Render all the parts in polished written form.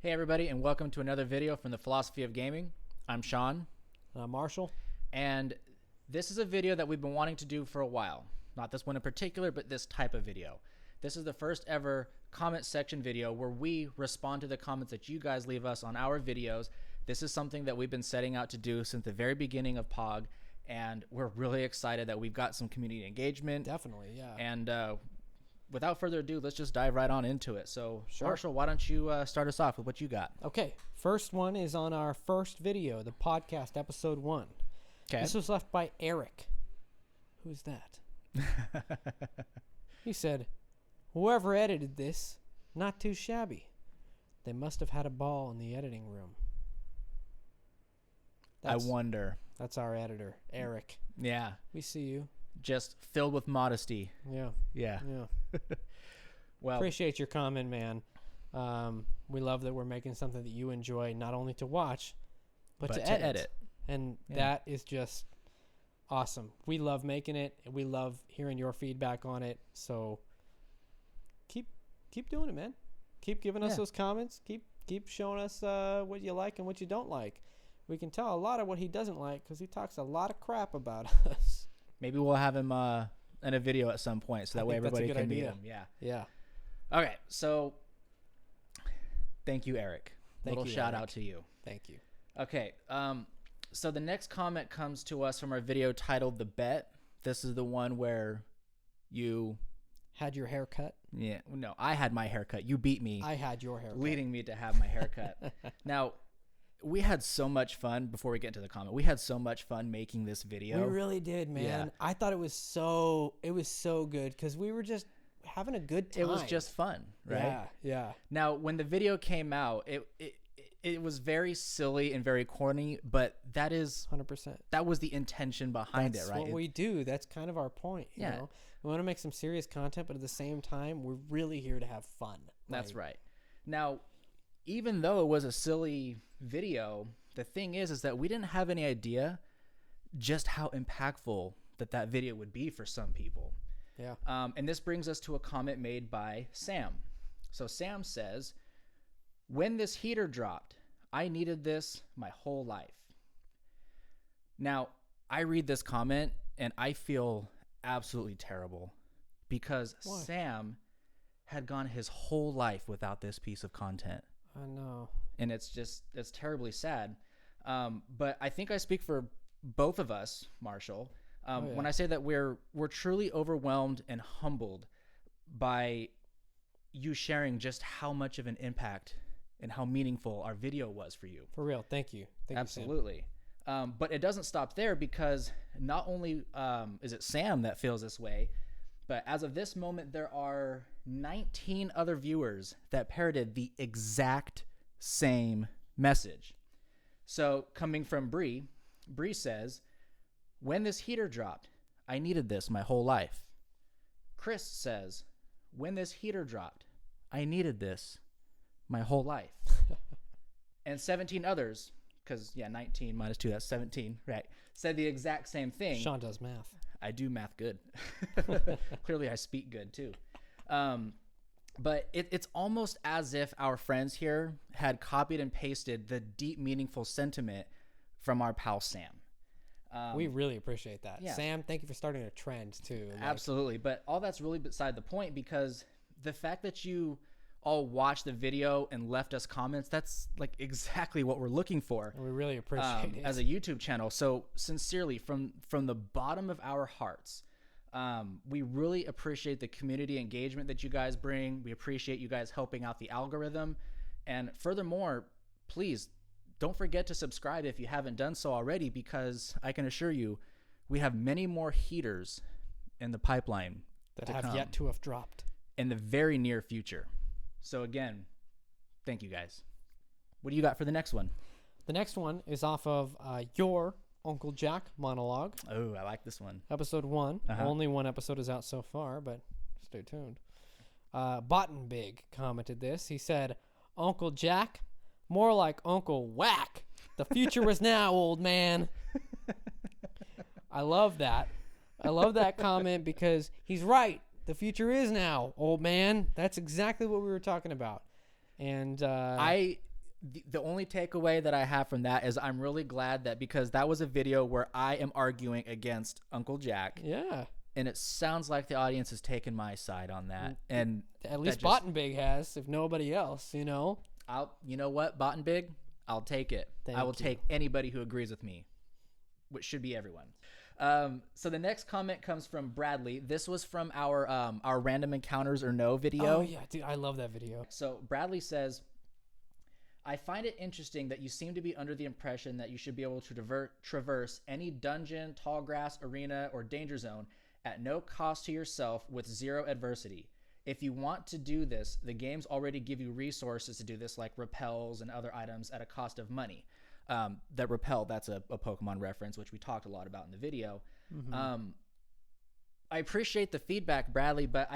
Hey everybody, and welcome to another video from the Philosophy of Gaming. I'm Shawn. I'm Marshall. And this is a video that we've been wanting to do for a while. Not this one in particular, but this type of video. This is the first ever comment section video where we respond to the comments that you guys leave us on our videos. This is something that we've been setting out to do since the very beginning of POG, and we're really excited that we've got some community engagement. Definitely, yeah. And without further ado, let's just dive right on into it. So, Sure. Marshall, why don't you start us off with what you got? Okay, first one is on our first video, the podcast, episode 1. Okay. This was left by Eric. Who's that? He said, whoever edited this, not too shabby. They must have had a ball in the editing room. I wonder. That's our editor, Eric. Yeah. We see you. Just filled with modesty. Yeah. Yeah. Yeah. Well, Appreciate your comment, man. We love that we're making something that you enjoy, not only to watch, but to edit. And that is just awesome. We love making it. We love hearing your feedback on it. So keep doing it, man. Keep giving us those comments. Keep showing us what you like and what you don't like. We can tell a lot of what he doesn't like because he talks a lot of crap about us. Maybe we'll have him in a video at some point, so that way everybody can meet him. Yeah. Yeah. Okay. So, thank you, Eric. Little shout out to you. Thank you. Okay. So the next comment comes to us from our video titled "The Bet." This is the one where you had your hair cut. Yeah. No, I had my haircut. You beat me. I had your haircut, leading me to have my haircut. Now, we had so much fun before we get into the comment. We had so much fun making this video. We really did, man. Yeah. I thought it was so good because we were just having a good time. It was just fun, right? Yeah, yeah. Now, when the video came out, it was very silly and very corny, but that is 100%. That was the intention behind it, right? That's what we do. That's kind of our point. You know? We want to make some serious content, but at the same time, we're really here to have fun. That's right. Now, even though it was a silly video, the thing is that we didn't have any idea just how impactful that video would be for some people. Yeah. And this brings us to a comment made by Sam. So Sam says, "When this heater dropped, I needed this my whole life." Now, I read this comment and I feel absolutely terrible because Why? Sam had gone his whole life without this piece of content. I know. And it's terribly sad. But I think I speak for both of us, Marshall, when I say that we're truly overwhelmed and humbled by you sharing just how much of an impact and how meaningful our video was for you. For real. Thank you. Absolutely. But it doesn't stop there because not only is it Sam that feels this way, but as of this moment, there are 19 other viewers that parroted the exact same message. So coming from Bree says, "When this heater dropped, I needed this my whole life." Chris says, "When this heater dropped, I needed this my whole life." And 17 others, because 19 minus 2, that's 17, right, said the exact same thing. Shawn does math. I do math good. Clearly I speak good too. But it's almost as if our friends here had copied and pasted the deep, meaningful sentiment from our pal Sam. We really appreciate that. Yeah. Sam, thank you for starting a trend too. Absolutely. But all that's really beside the point because the fact that you all watched the video and left us comments, that's like exactly what we're looking for. And we really appreciate it. As a YouTube channel. So sincerely, from the bottom of our hearts, we really appreciate the community engagement that you guys bring. We appreciate you guys helping out the algorithm. And furthermore, please don't forget to subscribe if you haven't done so already, because I can assure you we have many more heaters in the pipeline that have yet to have dropped in the very near future. So again, thank you guys. What do you got for the next one? The next one is off of your Uncle Jack monologue. Oh, I like this one. Episode 1. Only one episode is out so far, but stay tuned. Bottenbig commented this. He said, "Uncle Jack, more like Uncle Whack. The future was now, old man." I love that. I love that comment because he's right. The future is now, old man. That's exactly what we were talking about. And the only takeaway that I have from that is I'm really glad that, because that was a video where I am arguing against Uncle Jack. Yeah. And it sounds like the audience has taken my side on that. And at least Bottenbig has, if nobody else, you know. You know what, Bottenbig? I'll take it. I will take anybody who agrees with me, which should be everyone. So the next comment comes from Bradley. This was from our random encounters or no video. Oh yeah, dude, I love that video. So Bradley says, I find it interesting that you seem to be under the impression that you should be able to traverse any dungeon, tall grass, arena, or danger zone at no cost to yourself with zero adversity. If you want to do this, the games already give you resources to do this, like repels and other items at a cost of money. That repel, that's a Pokemon reference, which we talked a lot about in the video. Mm-hmm. I appreciate the feedback, Bradley, but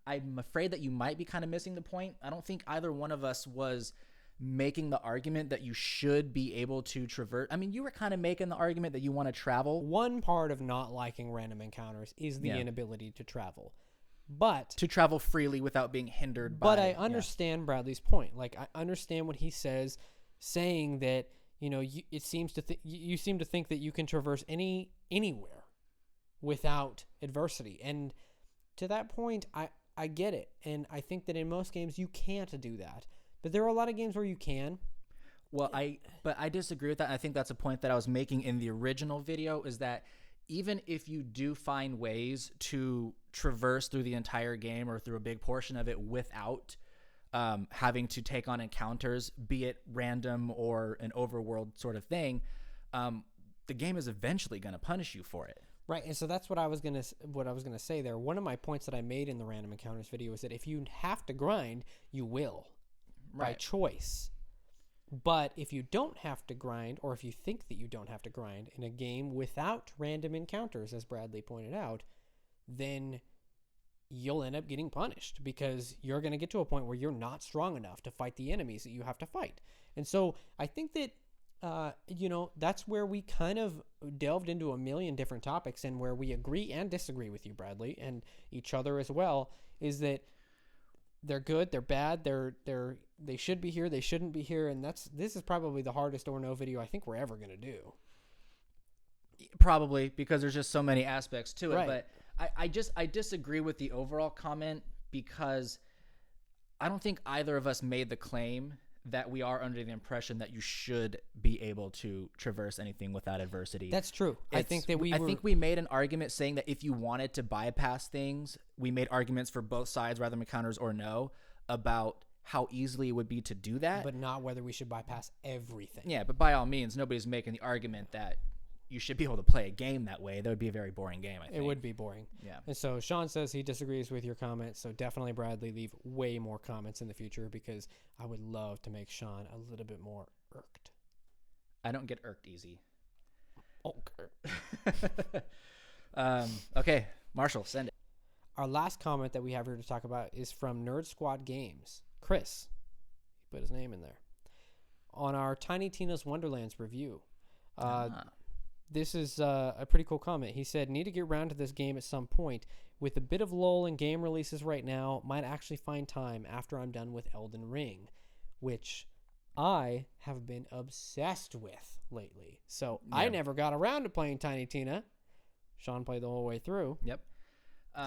I'm afraid that you might be kind of missing the point. I don't think either one of us was making the argument that you should be able to traverse. I mean, you were kind of making the argument that you want to travel. One part of not liking random encounters is the inability to travel. But to travel freely without being hindered by. But I understand Bradley's point. Like, I understand what he says, saying that, you know, you seem to think that you can traverse anywhere without adversity. And to that point, I get it. And I think that in most games you can't do that. But there are a lot of games where you can. Well, but I disagree with that. I think that's a point that I was making in the original video, is that even if you do find ways to traverse through the entire game or through a big portion of it without having to take on encounters, be it random or an overworld sort of thing, the game is eventually going to punish you for it. Right, and so that's what I was gonna say there. One of my points that I made in the random encounters video is that if you have to grind, you will, by choice. But if you don't have to grind, or if you think that you don't have to grind in a game without random encounters, as Bradley pointed out, then you'll end up getting punished, because you're going to get to a point where you're not strong enough to fight the enemies that you have to fight. And so I think that, that's where we kind of delved into a million different topics, and where we agree and disagree with you, Bradley, and each other as well, is that they're good, they're bad, they should be here, they shouldn't be here, and this is probably the hardest or no video I think we're ever going to do. Probably, because there's just so many aspects to it. Right. But I disagree with the overall comment, because I don't think either of us made the claim that we are under the impression that you should be able to traverse anything without adversity. That's true. I think we made an argument saying that if you wanted to bypass things, we made arguments for both sides, rather encounters or no, about how easily it would be to do that. But not whether we should bypass everything. Yeah, but by all means, nobody's making the argument that you should be able to play a game that way. That would be a very boring game, I think. It would be boring. Yeah. And so Shawn says he disagrees with your comments. So definitely, Bradley, leave way more comments in the future, because I would love to make Shawn a little bit more irked. I don't get irked easy. Okay. Okay, Marshall, send it. Our last comment that we have here to talk about is from Nerd Squad Games. Chris, he put his name in there. On our Tiny Tina's Wonderlands review. This is a pretty cool comment. He said, need to get around to this game at some point. With a bit of lull in game releases right now, might actually find time after I'm done with Elden Ring, which I have been obsessed with lately. So yeah. I never got around to playing Tiny Tina. Shawn played the whole way through. Yep.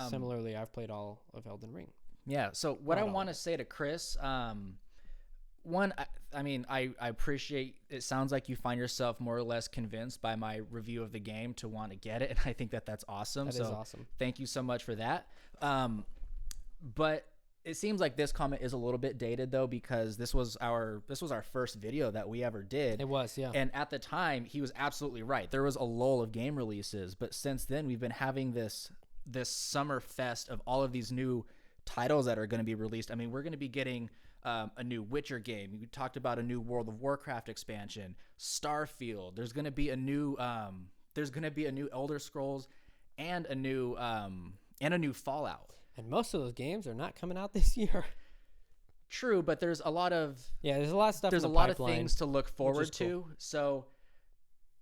Similarly, I've played all of Elden Ring. Yeah, so what I want to say to Chris, one, I appreciate, it sounds like you find yourself more or less convinced by my review of the game to want to get it, and I think that that's awesome. That is awesome. Thank you so much for that. But it seems like this comment is a little bit dated, though, because this was our first video that we ever did. It was, yeah. And at the time, he was absolutely right. There was a lull of game releases, but since then, we've been having this summer fest of all of these new titles that are going to be released. I mean, we're going to be getting a new Witcher game. We talked about a new World of Warcraft expansion, Starfield. There's going to be a new Elder Scrolls and a new Fallout. And most of those games are not coming out this year. True, but there's a lot of there's a lot of stuff. There's in a the lot pipeline, of things to look forward to. Cool. So,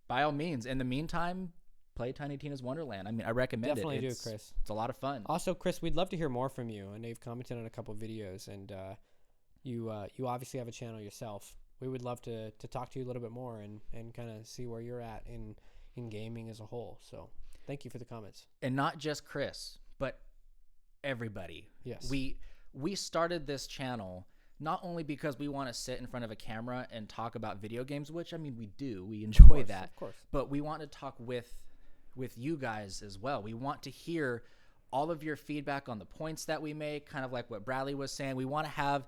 by all means, in the meantime, play Tiny Tina's Wonderland. I mean, I recommend Definitely it. Definitely do, Chris. It's a lot of fun. Also, Chris, we'd love to hear more from you. I know you've commented on a couple of videos, and you obviously have a channel yourself. We would love to talk to you a little bit more and kind of see where you're at in gaming as a whole. So thank you for the comments. And not just Chris, but everybody. Yes. We started this channel not only because we want to sit in front of a camera and talk about video games, which, I mean, we do. We enjoy that. Of course. But we want to talk with you guys as well. We want to hear all of your feedback on the points that we make, kind of like what Bradley was saying. We want to have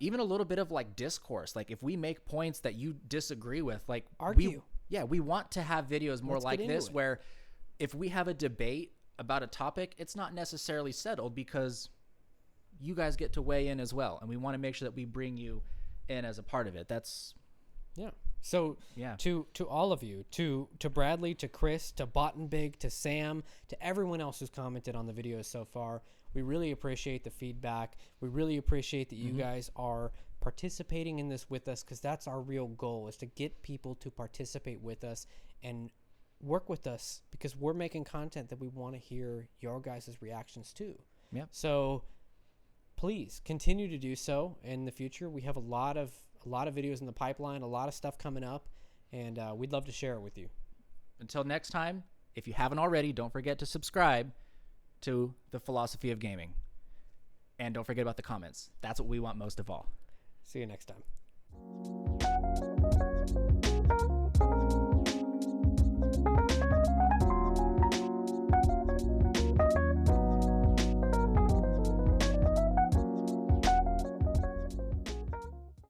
even a little bit of like discourse. Like if we make points that you disagree with, like argue. We want to have videos more like this where if we have a debate about a topic, it's not necessarily settled because you guys get to weigh in as well. And we want to make sure that we bring you in as a part of it. That's So to all of you, to Bradley, to Chris, to Bottenbig, to Sam, to everyone else who's commented on the videos so far, we really appreciate the feedback. We really appreciate that you guys are participating in this with us, because that's our real goal, is to get people to participate with us and work with us, because we're making content that we want to hear your guys' reactions to. Yep. So please continue to do so in the future. We have a lot of videos in the pipeline, a lot of stuff coming up, and we'd love to share it with you. Until next time, if you haven't already, don't forget to subscribe to The Philosophy of Gaming. And don't forget about the comments. That's what we want most of all. See you next time.